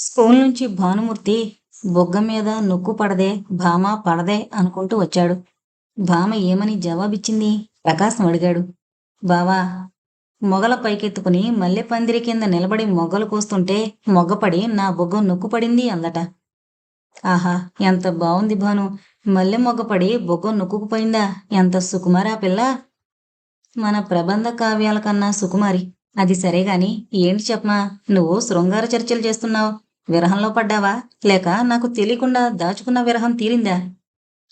School నుంచి భానుమూర్తి బొగ్గ మీద నొక్కు పడదే, భామ పడదే అనుకుంటూ వచ్చాడు. భామ ఏమని జవాబిచ్చింది? ప్రకాశం అడిగాడు. బావా, మొగల పైకెత్తుకుని మల్లెపందిరి కింద నిలబడి మొగ్గలు కోస్తుంటే మొగ్గపడి నా బొగ్గ నొక్కుపడింది అందట. ఆహా, ఎంత బావుంది భాను! మల్లె మొగ్గపడి బొగ్గ నొక్కుకుపోయిందా? ఎంత సుకుమారా పిల్ల! మన ప్రబంధ కావ్యాల కన్నా సుకుమారి. అది సరేగాని ఏంటి చెప్పమా, నువ్వు శృంగార చర్చలు చేస్తున్నావు? విరహంలో పడ్డావా? లేక నాకు తెలియకుండా దాచుకున్న విరహం తీరిందా?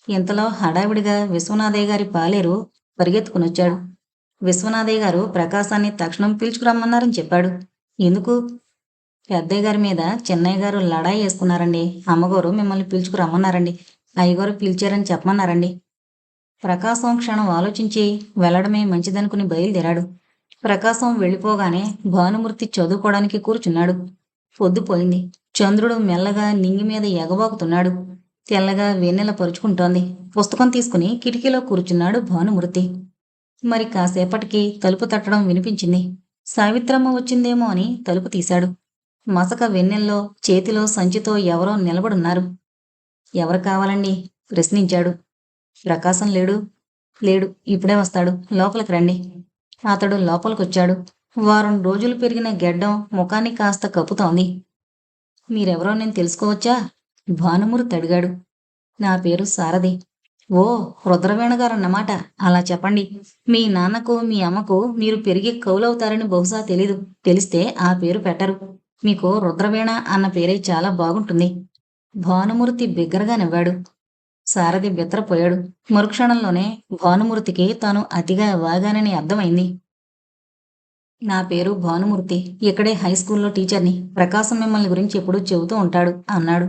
ఇంతలో హడావిడిగా విశ్వనాథయ్య గారి పాలేరు పరిగెత్తుకునొచ్చాడు. విశ్వనాథయ్య గారు ప్రకాశాన్ని తక్షణం పిలుచుకురమ్మన్నారని చెప్పాడు. ఎందుకు? పెద్దయ్య గారి మీద చిన్నయ్య గారు లడాయి వేసుకున్నారండి. అమ్మగారు మిమ్మల్ని పిలుచుకురమ్మన్నారండి. అయ్యగారు పిలిచారని చెప్పమన్నారండి. ప్రకాశం క్షణం ఆలోచించి వెళ్లడమే మంచిదనుకుని బయలుదేరాడు. ప్రకాశం వెళ్ళిపోగానే భానుమూర్తి చదువుకోవడానికి కూర్చున్నాడు. పొద్దుపోయింది. చంద్రుడు మెల్లగా నింగి మీద ఎగబాకుతున్నాడు. తెల్లగా వెన్నెల పరుచుకుంటోంది. పుస్తకం తీసుకుని కిటికీలో కూర్చున్నాడు భానుమూర్తి. మరి కాసేపటికి తలుపు తట్టడం వినిపించింది. సావిత్రమ్మ వచ్చిందేమో అని తలుపు తీశాడు. మసక వెన్నెల్లో చేతిలో సంచితో ఎవరో నిలబడున్నారు. ఎవరు కావాలండి? ప్రశ్నించాడు. ప్రకాశం లేడు. లేడు, ఇప్పుడే వస్తాడు. లోపలికి రండి. అతడు లోపలికొచ్చాడు. వారం రోజులు పెరిగిన గెడ్డం ముఖాన్ని కాస్త కప్పుతోంది. మీరెవరో నేను తెలుసుకోవచ్చా? భానుమూర్తి అడిగాడు. నా పేరు సారథి. ఓ, రుద్రవీణ గారన్నమాట. అలా చెప్పండి. మీ నాన్నకు మీ అమ్మకు మీరు పెరిగి కౌలవుతారని బహుశా తెలీదు. తెలిస్తే ఆ పేరు పెట్టరు. మీకు రుద్రవీణ అన్న పేరే చాలా బాగుంటుంది. భానుమూర్తి బిగ్గరగా నవ్వాడు. సారథి బిత్తరపోయాడు. మరుక్షణంలోనే భానుమూర్తికి తాను అతిగా వాగానని అర్థమైంది. నా పేరు భానుమూర్తి. ఇక్కడే హైస్కూల్లో టీచర్ని. ప్రకాశం మిమ్మల్ని గురించి ఎప్పుడూ చెబుతూ ఉంటాడు అన్నాడు.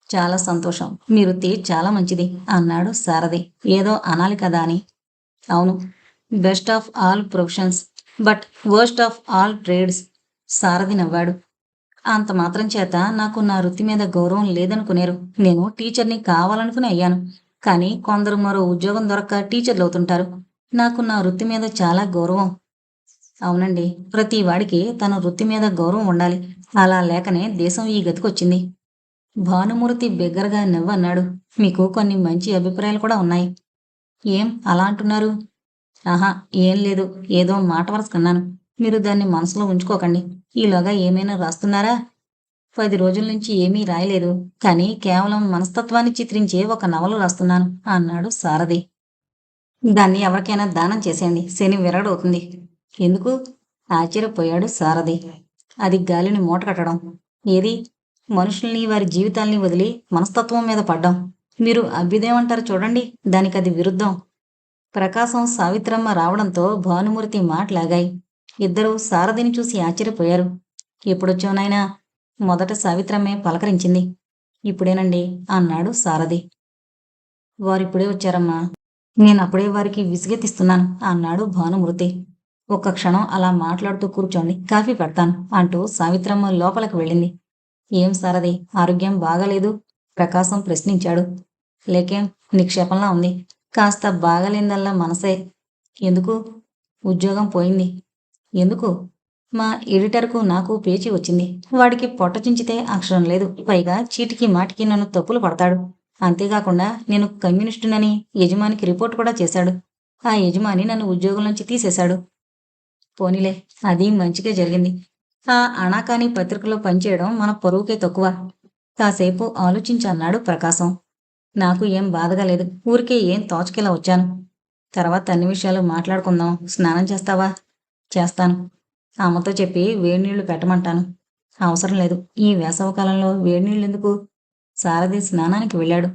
చాలా సంతోషం. మీ వృత్తి చాలా మంచిది అన్నాడు సారథి. ఏదో అనాలి కదా అని. అవును, best of all professions but worst of all trades. Sarathi నవ్వాడు. అంత మాత్రం చేత నాకు నా వృత్తి మీద గౌరవం లేదనుకునేరు. నేను టీచర్ని కావాలనుకుని అయ్యాను. కానీ కొందరు మరో ఉద్యోగం దొరక్క టీచర్లు అవుతుంటారు. నాకు నా వృత్తి మీద చాలా గౌరవం. అవునండి, ప్రతి వాడికి తన వృత్తి మీద గౌరవం ఉండాలి. అలా లేకనే దేశం ఈ గతికొచ్చింది. భానుమూర్తి బిగ్గరగా నవ్వన్నాడు. మీకు కొన్ని మంచి అభిప్రాయాలు కూడా ఉన్నాయి. ఏం అలా అంటున్నారు? ఆహా, ఏం లేదు. ఏదో మాట వరసకన్నాను. మీరు దాన్ని మనసులో ఉంచుకోకండి. ఈలోగా ఏమైనా రాస్తున్నారా? 10 రోజుల నుంచి ఏమీ రాయలేదు. కానీ కేవలం మనస్తత్వాన్ని చిత్రించే ఒక నవల రాస్తున్నాను అన్నాడు సారథి. దాన్ని ఎవరికైనా దానం చేసేయండి. శని విరగడవుతుంది. ఎందుకు? ఆశ్చర్యపోయాడు సారథి. అది గాలిని మూటకట్టడం. ఏది? మనుషుల్ని వారి జీవితాల్ని వదిలి మనస్తత్వం మీద పడ్డం. మీరు అభ్యుదయమంటారు చూడండి, దానికది విరుద్ధం. ప్రకాశం సావిత్రమ్మ రావడంతో భానుమూర్తి మాటలాగాయి. ఇద్దరూ సారథిని చూసి ఆశ్చర్యపోయారు. ఎప్పుడొచ్చావు నాయనా? మొదట సావిత్రమ్మే పలకరించింది. ఇప్పుడేనండి అన్నాడు సారథి. వారిప్పుడే వచ్చారమ్మా. నేనప్పుడే వారికి విసిగెత్తిస్తున్నాను అన్నాడు భానుమూర్తి. ఒక్క క్షణం అలా మాట్లాడుతూ కూర్చోండి, కాఫీ పెడతాను అంటూ సావిత్రమ్మ లోపలికి వెళ్ళింది. ఏం సారథి, ఆరోగ్యం బాగాలేదు? ప్రకాశం ప్రశ్నించాడు. లేకేం, నిక్షేపంలా ఉంది. కాస్త బాగాలేందల్లా మనసే. ఎందుకు? ఉద్యోగం పోయింది. ఎందుకు? మా ఎడిటర్కు నాకు పేచీ వచ్చింది. వాడికి పొట్ట చించితే అక్షరం లేదు. పైగా చీటికి మాటికి నన్ను తప్పులు పడతాడు. అంతేకాకుండా నేను కమ్యూనిస్టునని యజమానికి రిపోర్ట్ కూడా చేశాడు. ఆ యజమాని నన్ను ఉద్యోగం నుంచి తీసేశాడు. పోనీలే, అది మంచిగా జరిగింది. ఆ అనాకాని పత్రికలో పనిచేయడం మన పరువుకే తక్కువ. కాసేపు ఆలోచించన్నాడు ప్రకాశం. నాకు ఏం బాధగా లేదు. ఊరికే ఏం తోచకేలా వచ్చాను. తర్వాత అన్ని విషయాలు మాట్లాడుకుందాం. స్నానం చేస్తావా? చేస్తాను. అమ్మతో చెప్పి వేడినీళ్లు పెట్టమంటాను. అవసరం లేదు. ఈ వేసవకాలంలో వేడినీళ్ళెందుకు? సారథి స్నానానికి వెళ్ళాడు.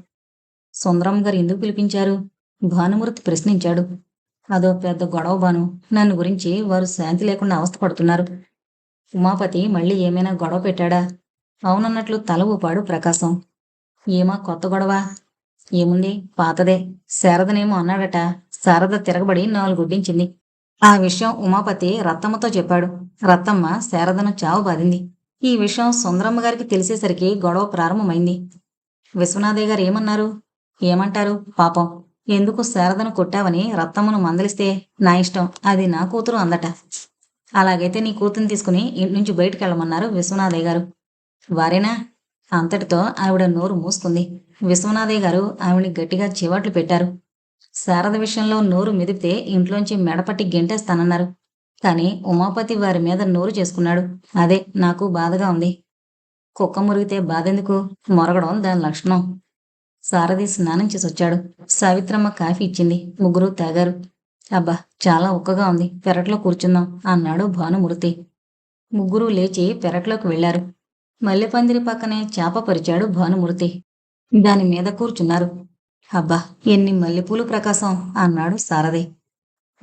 సుందరం గారు ఎందుకు పిలిపించారు? భానుమూర్తి ప్రశ్నించాడు. అదో పెద్ద గొడవ బాను. నన్ను గురించి వారు శాంతి లేకుండా అవస్థపడుతున్నారు. ఉమాపతి మళ్ళీ ఏమైనా గొడవ పెట్టాడా? అవునన్నట్లు తల ఊపాడు ప్రకాశం. ఏమా కొత్త గొడవ? ఏముంది, పాతదే. శారదనేమో అన్నాడట. శారద తిరగబడి నాలుగొడ్డించింది. ఆ విషయం ఉమాపతి రత్తమ్మతో చెప్పాడు. రత్తమ్మ శారదను చావు బాదింది. ఈ విషయం సుందరమ్మ గారికి తెలిసేసరికి గొడవ ప్రారంభమైంది. విశ్వనాథయ్య గారు ఏమన్నారు? ఏమంటారు పాపం. ఎందుకు శారదను కొట్టావని రత్తమ్మను మందలిస్తే నా ఇష్టం, అది నా కూతురు అందట. అలాగైతే నీ కూతుర్ని తీసుకుని ఇంటి నుంచి బయటికెళ్ళమన్నారు విశ్వనాథయ్య గారు. వారేనా? అంతటితో ఆవిడ నోరు మూసుకుంది. విశ్వనాథయ్య గారు ఆవిడ్ని గట్టిగా చివాట్లు పెట్టారు. శారద విషయంలో నోరు మెదిపితే ఇంట్లోంచి మెడపట్టి గెంటేస్తానన్నారు. కానీ ఉమాపతి వారి మీద నోరు చేసుకున్నాడు. అదే నాకు బాధగా ఉంది. కుక్క మురిగితే బాధెందుకు? మొరగడం దాని లక్షణం. సారథి స్నానం చేసొచ్చాడు. సావిత్రమ్మ కాఫీ ఇచ్చింది. ముగ్గురు తాగారు. అబ్బా, చాలా ఉక్కగా ఉంది, పెరట్లో కూర్చుందాం అన్నాడు భానుమూర్తి. ముగ్గురూ లేచి పెరట్లోకి వెళ్లారు. మల్లెపందిరి పక్కనే చాప పరిచాడు భానుమూర్తి. దాని మీద కూర్చున్నారు. అబ్బా, ఎన్ని మల్లెపూలు ప్రకాశం అన్నాడు సారథి.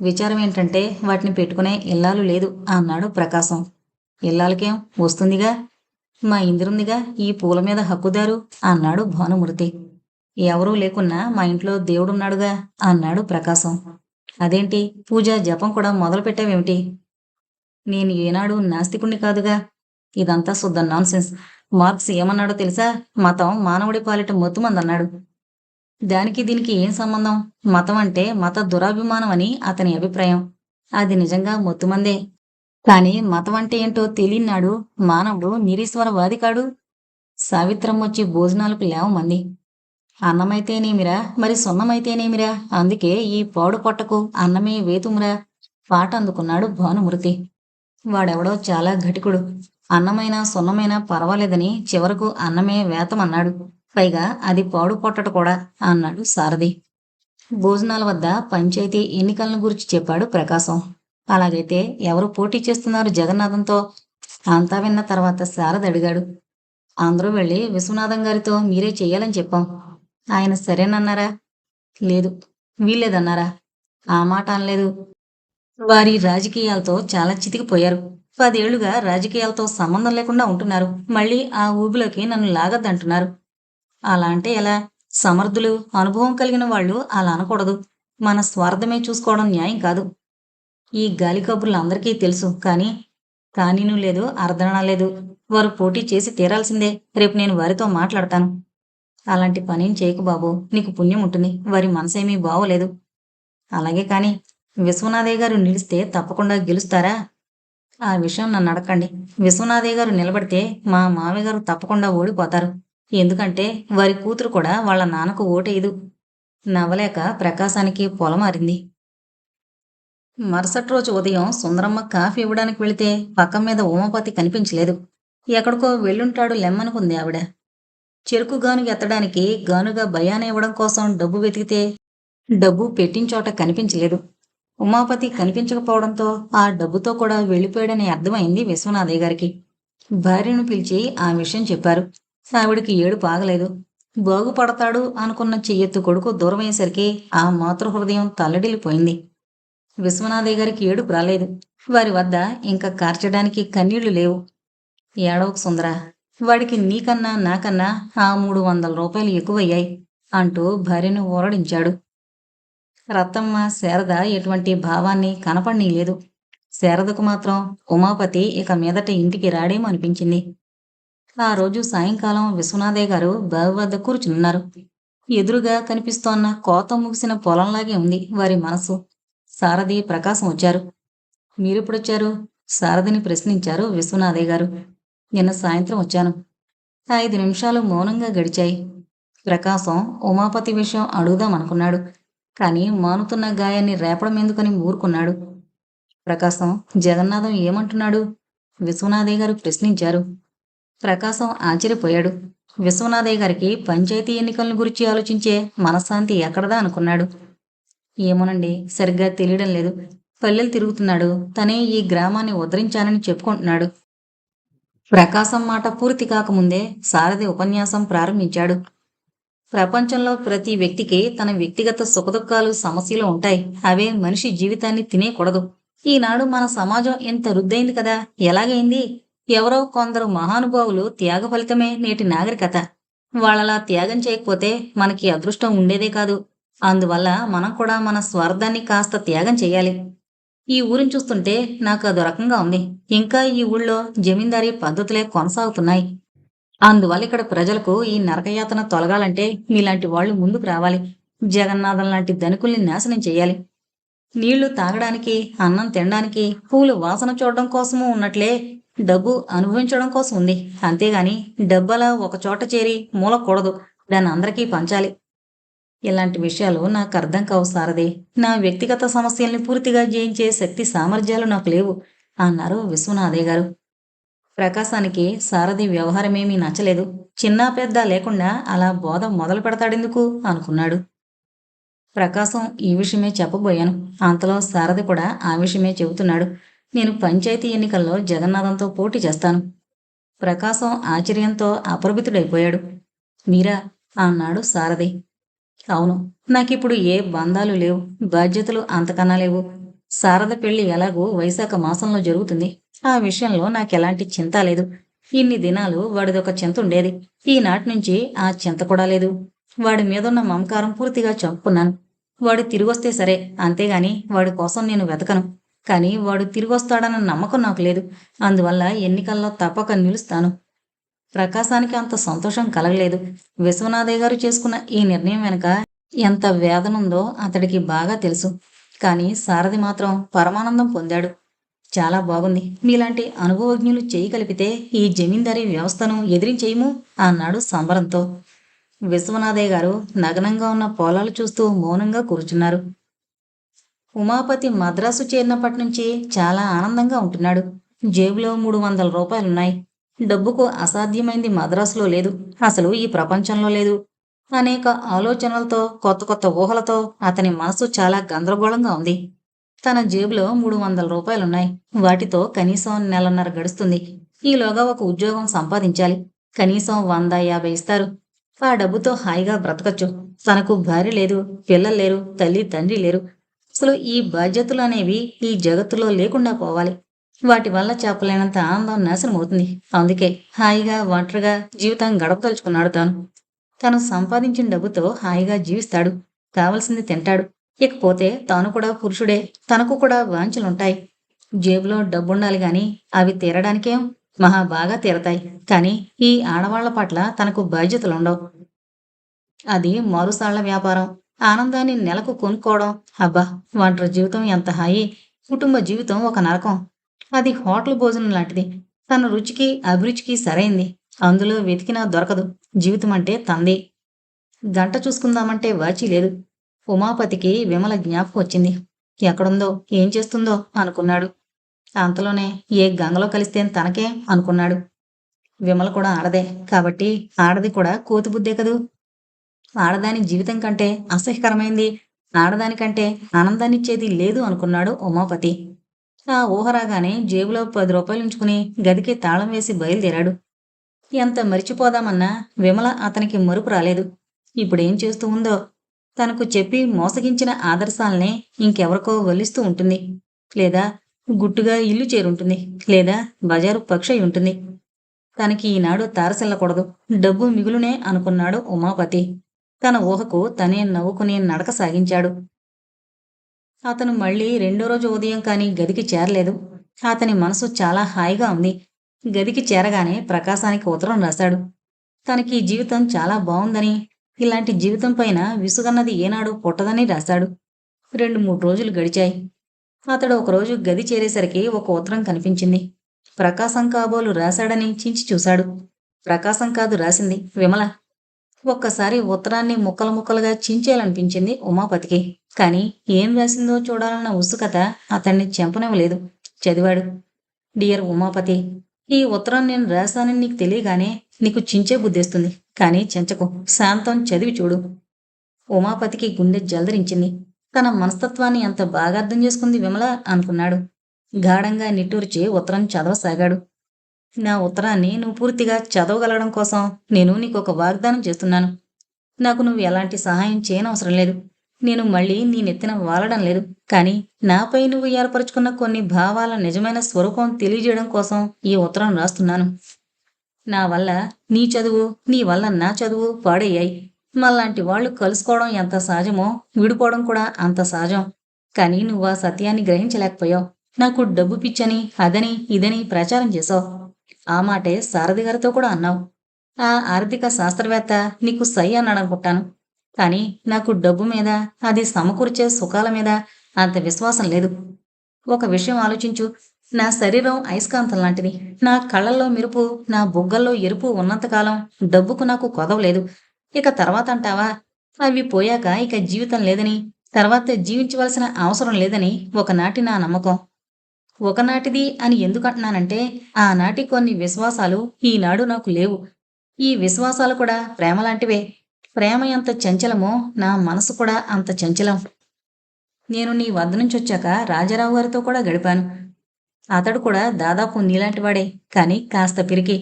విచారం ఏంటంటే వాటిని పెట్టుకునే ఇల్లాలు లేదు అన్నాడు ప్రకాశం. ఇల్లాలకేం వస్తుందిగా, మా ఇందిరుందిగా ఈ పూల మీద హక్కుదారు అన్నాడు భానుమూర్తి. ఎవరూ లేకున్నా మా ఇంట్లో దేవుడున్నాడుగా అన్నాడు ప్రకాశం. అదేంటి, పూజ జపం కూడా మొదలు పెట్టావేమిటి? నేను ఏనాడు నాస్తికుణ్ణి కాదుగా. ఇదంతా శుద్ధ నాన్సెన్స్. మార్క్స్ ఏమన్నాడో తెలుసా? మతం మానవుడి పాలిట మొత్తుమందన్నాడు. దానికి దీనికి ఏం సంబంధం? మతం అంటే మత దురాభిమానం అని అతని అభిప్రాయం. అది నిజంగా మొత్తుమందే. కాని మతం అంటే ఏంటో తెలియనాడు మానవుడు నిరీశ్వరవాది కాడు. సావిత్రమ్మొచ్చి భోజనాలకు లేవమంది. అన్నమైతేనేమిరా, మరి సున్నమైతేనేమిరా, అందుకే ఈ పాడు పొట్టకు అన్నమే వేతుమురా పాట అందుకున్నాడు భానుమూర్తి. వాడెవడో చాలా ఘటికుడు. అన్నమైనా సున్నమైనా పర్వాలేదని చివరకు అన్నమే వేతమన్నాడు. పైగా అది పాడు పొట్టట కూడా అన్నాడు సారథి. భోజనాల వద్ద పంచాయతీ ఎన్నికలను గురించి చెప్పాడు ప్రకాశం. అలాగైతే ఎవరు పోటీ చేస్తున్నారు జగన్నాథంతో? అంతా విన్న తర్వాత శారద అడిగాడు. అందరూ వెళ్ళి విశ్వనాథం గారితో మీరే చెయ్యాలని చెప్పాం. ఆయన సరేనన్నారా? లేదు. వీల్లేదన్నారా? ఆ మాట అనలేదు. వారి రాజకీయాలతో చాలా చితికిపోయారు. 10 ఏళ్లుగా రాజకీయాలతో సంబంధం లేకుండా ఉంటున్నారు. మళ్ళీ ఆ ఊబిలోకి నన్ను లాగద్దంటున్నారు. అలా అంటే ఎలా? సమర్థులు, అనుభవం కలిగిన వాళ్ళు అలా అనకూడదు. మన స్వార్థమే చూసుకోవడం న్యాయం కాదు. ఈ గాలి కబుర్లు అందరికీ తెలుసు. కానీనూ లేదు, అర్ధనా లేదు. వారు పోటీ చేసి తీరాల్సిందే. రేపు నేను వారితో మాట్లాడతాను. అలాంటి పనేం చేయకు బాబు, నీకు పుణ్యం ఉంటుంది. వారి మనసేమీ బావలేదు. అలాగే కాని విశ్వనాథయ్య గారు నిలిస్తే తప్పకుండా గెలుస్తారా? ఆ విషయం నన్ను అడగండి. విశ్వనాథయ్య గారు నిలబడితే మా మామయ్య గారు తప్పకుండా ఓడిపోతారు. ఎందుకంటే వారి కూతురు కూడా వాళ్ళ నాన్నకు ఓటేయదు. నవ్వలేక ప్రకాశానికి పొలమారింది. మరుసటి రోజు ఉదయం సుందరమ్మ కాఫీ ఇవ్వడానికి వెళితే పక్క మీద ఉమాపతి కనిపించలేదు. ఎక్కడికో వెళ్ళుంటాడు లెమ్మనుకుంది ఆవిడ. చెరుకు గానుగ ఎత్తడానికి గానుగా భయాన్ని ఇవ్వడం కోసం డబ్బు వెతికితే డబ్బు పెట్టించోట కనిపించలేదు. ఉమాపతి కనిపించకపోవడంతో ఆ డబ్బుతో కూడా వెళ్ళిపోయాడని అర్థమైంది విశ్వనాథయ్య గారికి. భార్యను పిలిచి ఆ విషయం చెప్పారు. ఆవిడికి ఏడుపు ఆగలేదు. బాగుపడతాడు అనుకున్న చెయ్యెత్తు కొడుకు దూరమయ్యేసరికి ఆ మాతృహృదయం తల్లడిల్లిపోయింది. విశ్వనాథయ్య గారికి ఏడుపు రాలేదు. వారి వద్ద ఇంకా కార్చడానికి కన్నీళ్లు లేవు. ఏడవకు సుందర, వాడికి నీకన్నా నాకన్నా ఆ 300 రూపాయలు ఎక్కువయ్యాయి అంటూ భార్యను ఊరడించాడు. రత్తమ్మ శారద ఎటువంటి భావాన్ని కనపడనీయలేదు. శారదకు మాత్రం ఉమాపతి ఇక మీదట ఇంటికి రాడేమో అనిపించింది. ఆ రోజు సాయంకాలం విశ్వనాథయ్య గారు బావి వద్ద కూర్చున్నారు. ఎదురుగా కనిపిస్తోన్న కోత ముగిసిన పొలంలాగే ఉంది వారి మనసు. సారథి ప్రకాశం వచ్చారు. మీరెప్పుడొచ్చారు? సారథిని ప్రశ్నించారు విశ్వనాథయ్య గారు. నిన్న సాయంత్రం వచ్చాను. 5 నిమిషాలు మౌనంగా గడిచాయి. ప్రకాశం ఉమాపతి విషయం అడుగుదామనుకున్నాడు. కాని మానుతున్న గాయాన్ని రేపడం ఎందుకని ఊరుకున్నాడు. ప్రకాశం, జగన్నాథం ఏమంటున్నాడు? విశ్వనాథయ్య గారు ప్రశ్నించారు. ప్రకాశం ఆశ్చర్యపోయాడు. విశ్వనాథయ్య గారికి పంచాయతీ ఎన్నికలను గురించి ఆలోచించే మనశ్శాంతి ఎక్కడదా అనుకున్నాడు. ఏమోనండి, సరిగ్గా తెలియడం లేదు. పల్లెలు తిరుగుతున్నాడు. తనే ఈ గ్రామాన్ని ఉద్ధరించానని చెప్పుకుంటున్నాడు. ప్రకాశం మాట పూర్తి కాకముందే సారథి ఉపన్యాసం ప్రారంభించాడు. ప్రపంచంలో ప్రతి వ్యక్తికి తన వ్యక్తిగత సుఖదుఖాలు, సమస్యలు ఉంటాయి. అవే మనిషి జీవితాన్ని తినేయకూడదు. ఈనాడు మన సమాజం ఎంత రుద్దయింది కదా. ఎలాగైంది? ఎవరో కొందరు మహానుభావులు త్యాగ ఫలితమే నేటి నాగరికత. వాళ్ళలా త్యాగం చేయకపోతే మనకి అదృష్టం ఉండేదే కాదు. అందువల్ల మనం కూడా మన స్వార్థాన్ని కాస్త త్యాగం చేయాలి. ఈ ఊరిని చూస్తుంటే నాకు అదో రకంగా ఉంది. ఇంకా ఈ ఊళ్ళో జమీందారీ పద్ధతులే కొనసాగుతున్నాయి. అందువల్ల ఇక్కడ ప్రజలకు ఈ నరకయాతన తొలగాలంటే మీలాంటి వాళ్ళు ముందుకు రావాలి. జగన్నాథం లాంటి ధనికుల్ని నాశనం చేయాలి. నీళ్లు తాగడానికి, అన్నం తినడానికి, పూలు వాసన చూడడం కోసము ఉన్నట్లే డబ్బు అనుభవించడం కోసం ఉంది. అంతేగాని డబ్బలా ఒకచోట చేరి మూలకూడదు. దాన్ని అందరికీ పంచాలి. ఇలాంటి విషయాలు నాకర్థం కావు సారథి. నా వ్యక్తిగత సమస్యల్ని పూర్తిగా జయించే శక్తి సామర్థ్యాలు నాకు లేవు అన్నారు విశ్వనాథయ్య గారు. ప్రకాశానికి సారథి వ్యవహారమేమీ నచ్చలేదు. చిన్నా పెద్ద లేకుండా అలా బోధ మొదలు పెడతాడెందుకు అనుకున్నాడు. ప్రకాశం ఈ విషయమే చెప్పబోయాను. అంతలో సారథి కూడా ఆ విషయమే చెబుతున్నాడు. నేను పంచాయతీ ఎన్నికల్లో జగన్నాథంతో పోటీ చేస్తాను. ప్రకాశం ఆశ్చర్యంతో అప్రభితుడైపోయాడు. మీరా అన్నాడు సారథి. అవును. నాకిప్పుడు ఏ బంధాలు లేవు. బాధ్యతలు అంతకన్నా లేవు. శారద పెళ్లి ఎలాగూ వైశాఖ మాసంలో జరుగుతుంది. ఆ విషయంలో నాకెలాంటి చింత లేదు. ఇన్ని దినాలు వాడిదొక చింత ఉండేది. ఈనాటి నుంచి ఆ చింత కూడా లేదు. వాడి మీదున్న మమకారం పూర్తిగా చంపుకున్నాను. వాడు తిరిగొస్తే సరే, అంతేగాని వాడి కోసం నేను వెతకను. కానీ వాడు తిరిగొస్తాడన్న నమ్మకం నాకు లేదు. అందువల్ల ఎన్నికల్లో తప్పక నిలుస్తాను. ప్రకాశానికి అంత సంతోషం కలగలేదు. విశ్వనాథయ్య గారు చేసుకున్న ఈ నిర్ణయం వెనుక ఎంత వేదనుందో అతడికి బాగా తెలుసు. కానీ సారథి మాత్రం పరమానందం పొందాడు. చాలా బాగుంది. మీలాంటి అనుభవజ్ఞులు చేయి కలిపితే ఈ జమీందారీ వ్యవస్థను ఎదిరించేయము అన్నాడు సంబరంతో. విశ్వనాథయ్య గారు నగ్నంగా ఉన్న పొలాలు చూస్తూ మౌనంగా కూర్చున్నారు. ఉమాపతి మద్రాసు చేరినప్పటి నుంచి చాలా ఆనందంగా ఉంటున్నాడు. జేబులో 300 రూపాయలున్నాయి. డబ్బుకు అసాధ్యమైంది మద్రాసులో లేదు. అసలు ఈ ప్రపంచంలో లేదు. అనేక ఆలోచనలతో, కొత్త కొత్త ఊహలతో అతని మనసు చాలా గందరగోళంగా ఉంది. తన జేబులో 300 రూపాయలున్నాయి. వాటితో కనీసం నెలన్నర గడుస్తుంది. ఈలోగా ఒక ఉద్యోగం సంపాదించాలి. కనీసం 100-50 ఇస్తారు. ఆ డబ్బుతో హాయిగా బ్రతకచ్చు. తనకు భార్య లేదు, పిల్లలు లేరు, తల్లి తండ్రి లేరు. అసలు ఈ బాధ్యతలు అనేవి ఈ జగత్తులో లేకుండా పోవాలి. వాటి వల్ల చెప్పలేనంత ఆనందం నాశనం అవుతుంది. అందుకే హాయిగా ఒంటరిగా జీవితం గడపదలుచుకున్నాడు తాను. తను సంపాదించిన డబ్బుతో హాయిగా జీవిస్తాడు. కావలసింది తింటాడు. ఇకపోతే తాను కూడా పురుషుడే. తనకు కూడా వాంఛలుంటాయి. జేబులో డబ్బుండాలి గాని అవి తీరడానికేం మహా బాగా తీరతాయి. కానీ ఈ ఆడవాళ్ల పట్ల తనకు బాధ్యతలుండవు. అది మరుసాళ్ల వ్యాపారం. ఆనందాన్ని నెలకు కొనుక్కోవడం. అబ్బా, ఒంటరి జీవితం ఎంత హాయి. కుటుంబ జీవితం ఒక నరకం. అది హోటల్ భోజనం లాంటిది. తన రుచికి అభిరుచికి సరైంది. అందులో వెతికినా దొరకదు. జీవితం అంటే తంది. గంట చూసుకుందామంటే వాచి లేదు. ఉమాపతికి విమల జ్ఞాపకం వచ్చింది. ఎక్కడుందో, ఏం చేస్తుందో అనుకున్నాడు. అంతలోనే ఏ గంగలో కలిస్తేం తనకే అనుకున్నాడు. విమల కూడా ఆడదే కాబట్టి ఆడది కూడా కోతిబుద్దే కదూ. ఆడదాని జీవితం కంటే అసహ్యకరమైంది, ఆడదానికంటే ఆనందాన్నిచ్చేది లేదు అనుకున్నాడు ఉమాపతి. ఆ ఊహ రాగానే జేబులో 10 రూపాయలు ఉంచుకుని గదికి తాళం వేసి బయలుదేరాడు. ఎంత మరిచిపోదామన్నా విమల అతనికి మరుపు రాలేదు. ఇప్పుడేం చేస్తూ ఉందో. తనకు చెప్పి మోసగించిన ఆదర్శాలనే ఇంకెవరికో వల్లిస్తూ ఉంటుంది. లేదా గుట్టుగా ఇల్లు చేరుంటుంది. లేదా బజారు పక్షి ఉంటుంది. తనకి ఈనాడు తారసిల్లకూడదు. డబ్బు మిగులునే అనుకున్నాడు ఉమాపతి. తన ఊహకు తనే నవ్వుకుని నడక సాగించాడు. అతను మళ్ళీ రెండో రోజు ఉదయం కాని గదికి చేరలేదు. అతని మనసు చాలా హాయిగా ఉంది. గదికి చేరగానే ప్రకాశానికి ఉత్తరం రాశాడు. తనకి జీవితం చాలా బావుందని, ఇలాంటి జీవితం పైన విసుగన్నది ఏనాడు పుట్టదని రాశాడు. 2-3 రోజులు గడిచాయి. అతడు ఒకరోజు గది చేరేసరికి ఒక ఉత్తరం కనిపించింది. ప్రకాశం కాబోలు రాశాడని చించి చూశాడు. ప్రకాశం కాదు రాసింది, విమల. ఒక్కసారి ఉత్తరాన్ని ముక్కలు ముక్కలుగా చించేయాలనిపించింది ఉమాపతికి. కాని ఏం రాసిందో చూడాలన్న ఉత్సుకత అతన్ని చెంపనివ్వలేదు. చదివాడు. డియర్ ఉమాపతి, ఈ ఉత్తరం నేను రాశానని నీకు తెలియగానే నీకు చించే బుద్ధేస్తుంది. కానీ చించకు. శాంతం చదివి చూడు. ఉమాపతికి గుండె జలదరించింది. తన మనస్తత్వాన్ని ఎంత బాగా అర్థం చేసుకుంది విమల అనుకున్నాడు. గాఢంగా నిట్టూర్చి ఉత్తరం చదవసాగాడు. నా ఉత్తరాన్ని నువ్వు పూర్తిగా చదవగలగడం కోసం నేను నీకొక వాగ్దానం చేస్తున్నాను. నాకు నువ్వు ఎలాంటి సహాయం చేయనవసరం లేదు. నేను మళ్ళీ నీ నెత్తిన వాలడం లేదు. కానీ నాపై నువ్వు ఏర్పరచుకున్న కొన్ని భావాల నిజమైన స్వరూపం తెలియజేయడం కోసం ఈ ఉత్తరం రాస్తున్నాను. నా వల్ల నీ చదువు, నీ వల్ల నా చదువు పాడయ్యాయి. మళ్ళాంటి వాళ్ళు కలుసుకోవడం ఎంత సహజమో విడిపోవడం కూడా అంత సహజం. కానీ నువ్వు ఆ సత్యాన్ని గ్రహించలేకపోయావు. నాకు డబ్బు పిచ్చని, అదని, ఇదని ప్రచారం చేశావు. ఆ మాటే సారథి గారితో కూడా అన్నావు. ఆ ఆర్థిక శాస్త్రవేత్త నీకు సై అన్నాడనుకుంటాను. కానీ నాకు డబ్బు మీద, అది సమకూర్చే సుఖాల మీద అంత విశ్వాసం లేదు. ఒక విషయం ఆలోచించు. నా శరీరం అయస్కాంతం లాంటిది. నా కళ్ళల్లో మెరుపు, నా బుగ్గల్లో ఎరుపు ఉన్నంతకాలం డబ్బుకు నాకు కొదవలేదు. ఇక తర్వాతంటావా? అవి పోయాక ఇక జీవితం లేదని, తర్వాత జీవించవలసిన అవసరం లేదని ఒకనాటి నా నమ్మకం. ఒకనాటిది అని ఎందుకంటున్నానంటే, ఆనాటి కొన్ని విశ్వాసాలు ఈనాడు నాకు లేవు. ఈ విశ్వాసాలు కూడా ప్రేమలాంటివే. ప్రేమ ఎంత చంచలమో నా మనసు కూడా అంత చంచలం. నేను నీ వద్ద నుంచొచ్చాక రాజారావు గారితో కూడా గడిపాను. అతడు కూడా దాదాపు నీలాంటివాడే, కాని కాస్త పిరికి.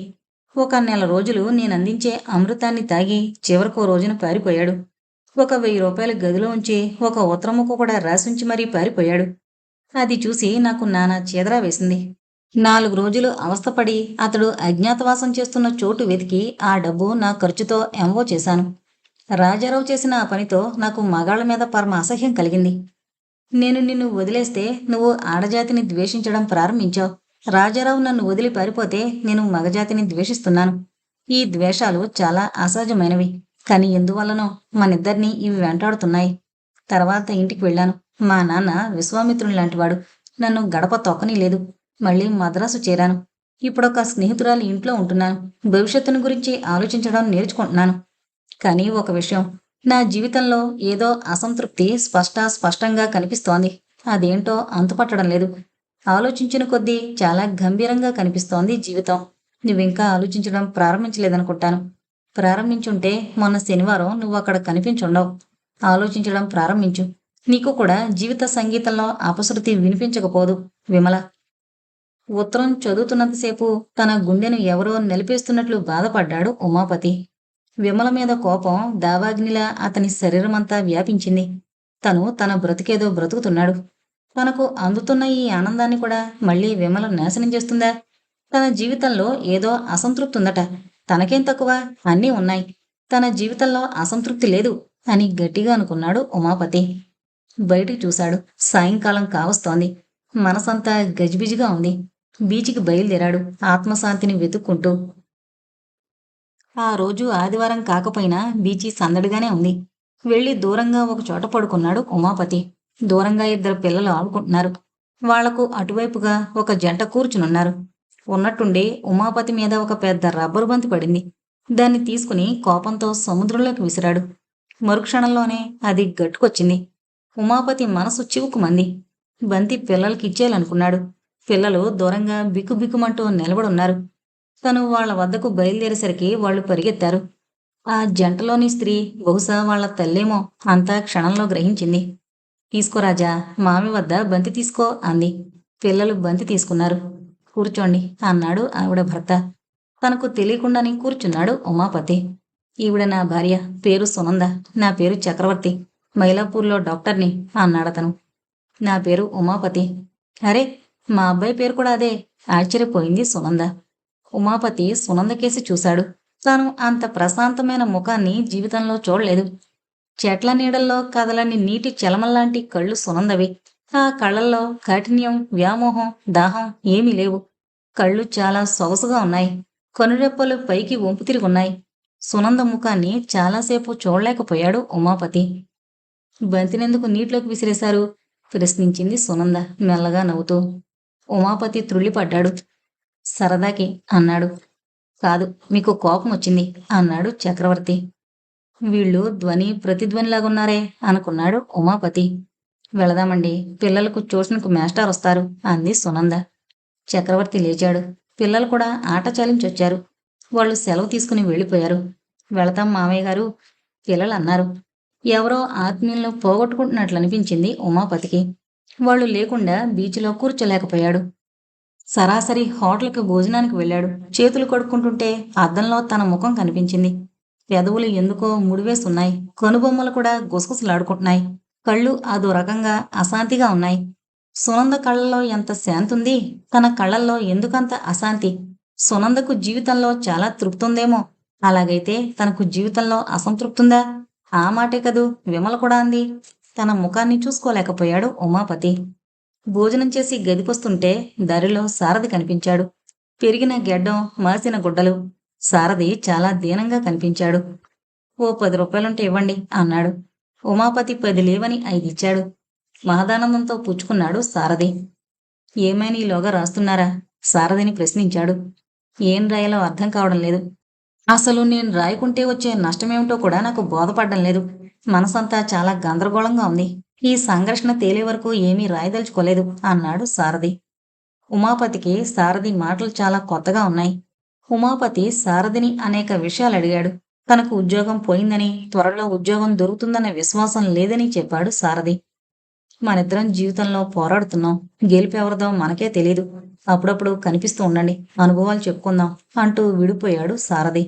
ఒక నెల రోజులు నేనందించే అమృతాన్ని తాగి చివరికో రోజున పారిపోయాడు. ఒక 1000 రూపాయలు గదిలో ఉంచి ఒక ఉత్తరముక్క కూడా రాసుంచి మరీ పారిపోయాడు. అది చూసి నాకు నానా చీదరా వేసింది. 4 రోజులు అవస్థపడి అతడు అజ్ఞాతవాసం చేస్తున్న చోటు వెతికి ఆ డబ్బు నా ఖర్చుతో ఎంవో చేశాను. రాజారావు చేసిన ఆ పనితో నాకు మగాళ్ళ మీద పరమ అసహ్యం కలిగింది. నేను నిన్ను వదిలేస్తే నువ్వు ఆడజాతిని ద్వేషించడం ప్రారంభించావు. రాజారావు నన్ను వదిలి పారిపోతే నేను మగజాతిని ద్వేషిస్తున్నాను. ఈ ద్వేషాలు చాలా అసహజమైనవి. కాని ఎందువల్లనో మనిద్దరినీ ఇవి వెంటాడుతున్నాయి. తర్వాత ఇంటికి వెళ్ళాను. మా నాన్న విశ్వామిత్రుని లాంటివాడు. నన్ను గడప తొక్కని లేదు. మళ్ళీ మద్రాసు చేరాను. ఇప్పుడొక స్నేహితురాలి ఇంట్లో ఉంటున్నాను. భవిష్యత్తును గురించి ఆలోచించడం నేర్చుకుంటున్నాను. కానీ ఒక విషయం, నా జీవితంలో ఏదో అసంతృప్తి స్పష్టంగా కనిపిస్తోంది. అదేంటో అంతుపట్టడం లేదు. ఆలోచించిన కొద్దీ చాలా గంభీరంగా కనిపిస్తోంది జీవితం. నువ్వింకా ఆలోచించడం ప్రారంభించలేదనుకుంటాను. ప్రారంభించుంటే మొన్న శనివారం నువ్వు అక్కడ కనిపించుండవు. ఆలోచించడం ప్రారంభించు. నీకు కూడా జీవిత సంగీతంలో అపశృతి వినిపించకపోదు. విమల. ఉత్తరం చదువుతున్నంతసేపు తన గుండెను ఎవరో నిలిపేస్తున్నట్లు బాధపడ్డాడు ఉమాపతి. విమల మీద కోపం దావాగ్నిలా అతని శరీరమంతా వ్యాపించింది. తను తన బ్రతికేదో బ్రతుకుతున్నాడు. తనకు అందుతున్న ఈ ఆనందాన్ని కూడా మళ్ళీ విమల నాశనం చేస్తుందా? తన జీవితంలో ఏదో అసంతృప్తి ఉందట. తనకేం తక్కువ? అన్నీ ఉన్నాయి. తన జీవితంలో అసంతృప్తి లేదు అని గట్టిగా అనుకున్నాడు ఉమాపతి. బయటికి చూశాడు. సాయంకాలం కావస్తోంది. మనసంతా గజిబిజిగా ఉంది. బీచికి బయలుదేరాడు ఆత్మశాంతిని వెతుక్కుంటూ. ఆ రోజు ఆదివారం కాకపోయినా బీచి సందడిగానే ఉంది. వెళ్ళి దూరంగా ఒక చోట పడుకున్నాడు ఉమాపతి. దూరంగా 2 పిల్లలు ఆడుకుంటున్నారు. వాళ్లకు అటువైపుగా ఒక జంట కూర్చునున్నారు. ఉన్నట్టుండి ఉమాపతి మీద ఒక పెద్ద రబ్బరు బంతి పడింది. దాన్ని తీసుకుని కోపంతో సముద్రంలోకి విసిరాడు. మరుక్షణంలోనే అది గట్టుకొచ్చింది. ఉమాపతి మనసు చివుకుమంది. బంతి పిల్లలకిచ్చేయాలనుకున్నాడు. పిల్లలు దూరంగా బిక్కుబిక్కుమంటూ నిలబడున్నారు. తను వాళ్ల వద్దకు బయలుదేరేసరికి వాళ్ళు పరిగెత్తారు. ఆ జంటలోని స్త్రీ బహుశా వాళ్ల తల్లేమో అంతా క్షణంలో గ్రహించింది. తీసుకో రాజా, మామి వద్ద బంతి తీసుకో అంది. పిల్లలు బంతి తీసుకున్నారు. కూర్చోండి అన్నాడు ఆవిడ భర్త. తనకు తెలియకుండానే కూర్చున్నాడు ఉమాపతి. ఈవిడ నా భార్య, పేరు సునంద. నా పేరు చక్రవర్తి. మైలాపూర్లో డాక్టర్ని అన్నాడతను. నా పేరు ఉమాపతి. అరే, మా అబ్బాయి పేరు కూడా అదే ఆశ్చర్యపోయింది సునంద. ఉమాపతి సునందకేసి చూశాడు. తాను అంత ప్రశాంతమైన ముఖాన్ని జీవితంలో చూడలేదు. చెట్ల నీడల్లో కదలని నీటి చలమల్లాంటి కళ్ళు సునందవి. ఆ కళ్ళల్లో కాఠిన్యం, వ్యామోహం, దాహం ఏమీ లేవు. కళ్ళు చాలా సొగసుగా ఉన్నాయి. కనురెప్పలు పైకి వంపు తిరుగున్నాయి. సునంద ముఖాన్ని చాలాసేపు చూడలేకపోయాడు ఉమాపతి. బంతినెందుకు నీటిలోకి విసిరేశారు? ప్రశ్నించింది సునంద మెల్లగా నవ్వుతూ. ఉమాపతి త్రుళ్ళిపడ్డాడు. సరదాకి అన్నాడు. కాదు, మీకు కోపం వచ్చింది అన్నాడు చక్రవర్తి. వీళ్ళు ధ్వని ప్రతిధ్వనిలాగున్నారే అనుకున్నాడు ఉమాపతి. వెళదామండి, పిల్లలకు ట్యూషన్కు మాస్టర్ వస్తారు అంది సునంద. చక్రవర్తి లేచాడు. పిల్లలు కూడా ఆట చాలించొచ్చారు. వాళ్ళు సెలవు తీసుకుని వెళ్ళిపోయారు. వెళతాం మామయ్య గారు, పిల్లలు అన్నారు. ఎవరో ఆత్మీయులను పోగొట్టుకుంటున్నట్లనిపించింది ఉమాపతికి. వాళ్ళు లేకుండా బీచ్లో కూర్చోలేకపోయాడు. సరాసరి హోటల్కి భోజనానికి వెళ్ళాడు. చేతులు కడుక్కుంటుంటే అద్దంలో తన ముఖం కనిపించింది. పెదవులు ఎందుకో ముడివేసున్నాయి. కనుబొమ్మలు కూడా గుసగుసలాడుకుంటున్నాయి. కళ్ళు అదో రకంగా అశాంతిగా ఉన్నాయి. సునంద కళ్ళల్లో ఎంత శాంతుంది, తన కళ్ళల్లో ఎందుకంత అశాంతి? సునందకు జీవితంలో చాలా తృప్తుందేమో. అలాగైతే తనకు జీవితంలో అసంతృప్తుందా? ఆ మాటే కదూ విమల కూడా అంది. తన ముఖాన్ని చూసుకోలేకపోయాడు ఉమాపతి. భోజనం చేసి గదికొస్తుంటే దారిలో సారథి కనిపించాడు. పెరిగిన గెడ్డం, మాసిన గుడ్డలు. సారథి చాలా దీనంగా కనిపించాడు. ఓ 10 రూపాయలుంటే ఇవ్వండి అన్నాడు. ఉమాపతి 10 లేవని 5 ఇచ్చాడు. మహదానందంతో పుచ్చుకున్నాడు సారథి. ఏమైనా ఈలోగా రాస్తున్నారా? సారథిని ప్రశ్నించాడు. ఏం రాయాలో అర్థం కావడం లేదు. అసలు నేను రాయకుంటే వచ్చే నష్టమేమిటో కూడా నాకు బోధపడ్డం లేదు. మనసంతా చాలా గందరగోళంగా ఉంది. ఈ సంఘర్షణ తేలే వరకు ఏమీ రాయదలుచుకోలేదు అన్నాడు సారథి. ఉమాపతికి సారథి మాటలు చాలా కొత్తగా ఉన్నాయి. ఉమాపతి సారథిని అనేక విషయాలు అడిగాడు. తనకు ఉద్యోగం పోయిందని, త్వరలో ఉద్యోగం దొరుకుతుందన్న విశ్వాసం లేదని చెప్పాడు సారథి. మనిద్దరం జీవితంలో పోరాడుతున్నాం. గెలుపెవరిదో మనకే తెలీదు. అప్పుడప్పుడు కనిపిస్తూ ఉండండి, అనుభవాలు చెప్పుకుందాం అంటూ విడిపోయాడు సారథి.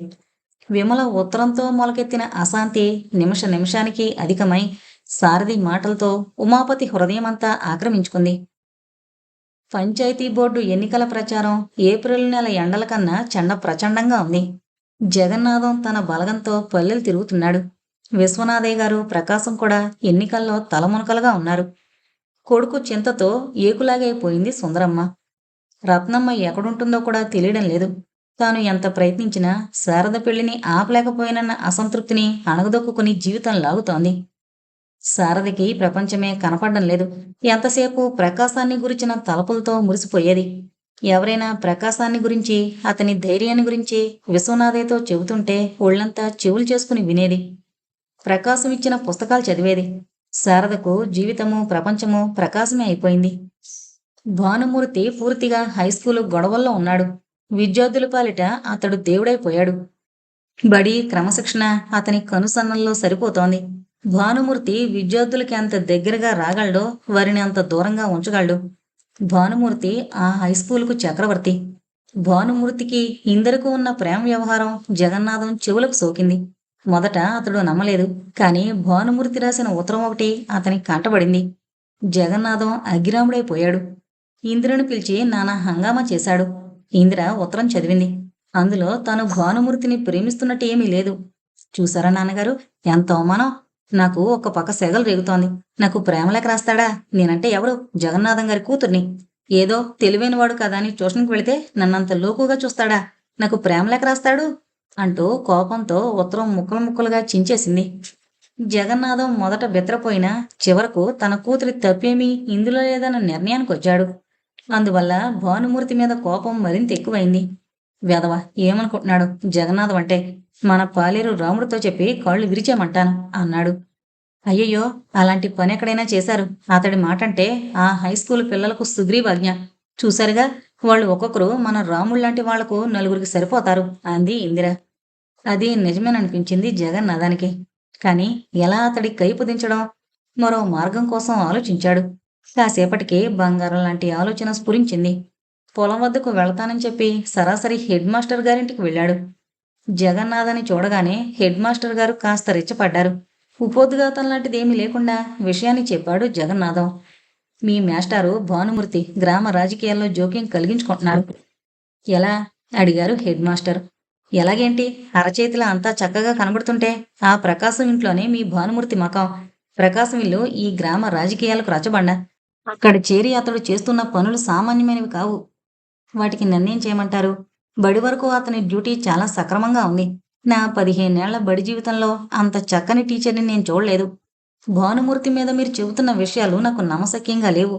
విమల ఉత్తరంతో మొలకెత్తిన అశాంతి నిమిష నిమిషానికి అధికమై సారథి మాటలతో ఉమాపతి హృదయమంతా ఆక్రమించుకుంది. పంచాయతీ బోర్డు ఎన్నికల ప్రచారం ఏప్రిల్ నెల ఎండల కన్నా చెండ ప్రచండంగా ఉంది. జగన్నాథం తన బలగంతో పల్లెలు తిరుగుతున్నాడు. విశ్వనాథయ్య గారు, ప్రకాశం కూడా ఎన్నికల్లో తలమునకలుగా ఉన్నారు. కొడుకు చింతతో ఏకులాగైపోయింది సుందరమ్మ. రత్నమ్మ ఎక్కడుంటుందో కూడా తెలియడం లేదు. తాను ఎంత ప్రయత్నించినా శారద పెళ్లిని ఆపలేకపోయినన్న అసంతృప్తిని అణగదొక్కుని జీవితం లాగుతోంది. శారదకి ప్రపంచమే కనపడడం లేదు. ఎంతసేపు ప్రకాశాన్ని గురించిన తలపులతో మురిసిపోయేది. ఎవరైనా ప్రకాశాన్ని గురించి, అతని ధైర్యాన్ని గురించి విశ్వనాథయ్యతో చెబుతుంటే ఒళ్ళంతా చెవులు చేసుకుని వినేది. ప్రకాశం ఇచ్చిన పుస్తకాలు చదివేది. శారదకు జీవితము, ప్రపంచము ప్రకాశమే అయిపోయింది. భానుమూర్తి పూర్తిగా హైస్కూలు గొడవల్లో ఉన్నాడు. విద్యార్థుల పాలిట అతడు దేవుడైపోయాడు. బడి, క్రమశిక్షణ అతని కనుసన్నల్లో సరిపోతోంది. భానుమూర్తి విద్యార్థులకి అంత దగ్గరగా రాగలడో, వారిని అంత దూరంగా ఉంచగలడు. భానుమూర్తి ఆ హైస్కూలుకు చక్రవర్తి. భానుమూర్తికి ఇందరకు ఉన్న ప్రేమ వ్యవహారం జగన్నాథం చెవులకు సోకింది. మొదట అతడు నమ్మలేదు. కాని భానుమూర్తి రాసిన ఉత్తరం ఒకటి అతని కంటబడింది. జగన్నాథం అగ్గిరాముడైపోయాడు. ఇందిరను పిలిచి నానా హంగామా చేశాడు. ఇందిర ఉత్తరం చదివింది. అందులో తాను భానుమూర్తిని ప్రేమిస్తున్నట్టు ఏమీ లేదు. చూసారా నాన్నగారు, ఎంత అవమానం! నాకు ఒక పక్క సెగలు రేగుతోంది. నాకు ప్రేమలేక రాస్తాడా? నేనంటే ఎవరు? జగన్నాథం గారి కూతుర్ని. ఏదో తెలివైనవాడు కదా అని ట్యూషన్కి వెళితే నన్నంత లోకుగా చూస్తాడా? నాకు ప్రేమలేక రాస్తాడు అంటూ కోపంతో ఉత్తరం ముక్కలు ముక్కలుగా చించేసింది. జగన్నాథం మొదట బెత్తరపోయినా చివరకు తన కూతురి తప్పేమీ ఇందులో లేదన్న నిర్ణయానికి వచ్చాడు. అందువల్ల భానుమూర్తి మీద కోపం మరింత ఎక్కువైంది. వెధవ ఏమనుకుంటున్నాడు జగన్నాథం అంటే? మన పాలేరు రాముడితో చెప్పి కాళ్ళు విరిచేమంటాను అన్నాడు. అయ్యయ్యో, అలాంటి పని ఎక్కడైనా చేశారు? అతడి మాటంటే ఆ హైస్కూల్ పిల్లలకు సుగ్రీవాజ్ఞ. చూశారుగా, వాళ్ళు ఒక్కొక్కరు మన రాముళ్లాంటి వాళ్లకు నలుగురికి సరిపోతారు అంది ఇందిర. అది నిజమేననిపించింది జగన్నాథానికి. కాని ఎలా అతడి కైపు దించడం? మరో మార్గం కోసం ఆలోచించాడు. కాసేపటికి బంగారం లాంటి ఆలోచన స్ఫురించింది. పొలం వద్దకు వెళతానని చెప్పి సరాసరి హెడ్ మాస్టర్ గారింటికి వెళ్ళాడు. జగన్నాథని చూడగానే హెడ్ మాస్టర్ గారు కాస్త రెచ్చపడ్డారు. ఉపోద్ఘాతం లాంటిదేమీ లేకుండా విషయాన్ని చెప్పాడు జగన్నాథం. మీ మేస్టారు భానుమూర్తి గ్రామ రాజకీయాల్లో జోక్యం కలిగించుకుంటున్నారు. ఎలా? అడిగారు హెడ్ మాస్టర్. ఎలాగేంటి? అరచేతిలో అంతా చక్కగా కనబడుతుంటే ఆ ప్రకాశం ఇంట్లోనే మీ భానుమూర్తి మకాం. ప్రకాశం ఇల్లు ఈ గ్రామ రాజకీయాలకు రచ్చబండ. అక్కడ చేరి అతడు చేస్తున్న పనులు సామాన్యమైనవి కావు. వాటికి నన్నేం చేయమంటారు? బడి వరకు అతని డ్యూటీ చాలా సక్రమంగా ఉంది. నా 15 ఏళ్ల బడి జీవితంలో అంత చక్కని టీచర్ని నేను చూడలేదు. భానుమూర్తి మీద మీరు చెబుతున్న విషయాలు నాకు నమ్మశక్యంగా లేవు.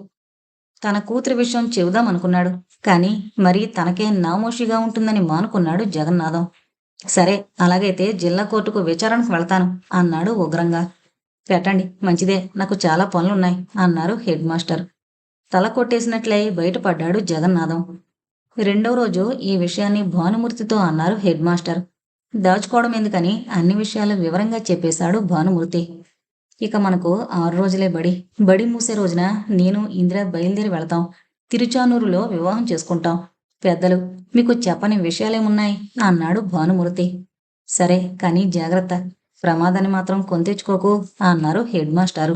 తన కూతురి విషయం చెబుదామనుకున్నాడు. కాని మరీ తనకే నామోషిగా ఉంటుందని మానుకున్నాడు జగన్నాథం. సరే, అలాగైతే జిల్లా కోర్టుకు విచారణకు వెళతాను అన్నాడు ఉగ్రంగా. పెట్టండి, మంచిదే, నాకు చాలా పనులున్నాయి అన్నారు హెడ్ మాస్టర్. తల కొట్టేసినట్లై బయటపడ్డాడు జగన్నాథం. రెండో రోజు ఈ విషయాన్ని భానుమూర్తితో అన్నారు హెడ్ మాస్టర్. దాచుకోవడం ఎందుకని అన్ని విషయాలు వివరంగా చెప్పేశాడు భానుమూర్తి. ఇక మనకు 6 రోజులే బడి. బడి మూసే రోజున నేను ఇందిర బయలుదేరి వెళతాం. తిరుచానూరులో వివాహం చేసుకుంటాం. పెద్దలు మీకు చెప్పని విషయాలేమున్నాయి అన్నాడు భానుమూర్తి. సరే, కానీ జాగ్రత్త, ప్రమాదాన్ని మాత్రం కొని తెచ్చుకోకు అన్నారు హెడ్ మాస్టారు.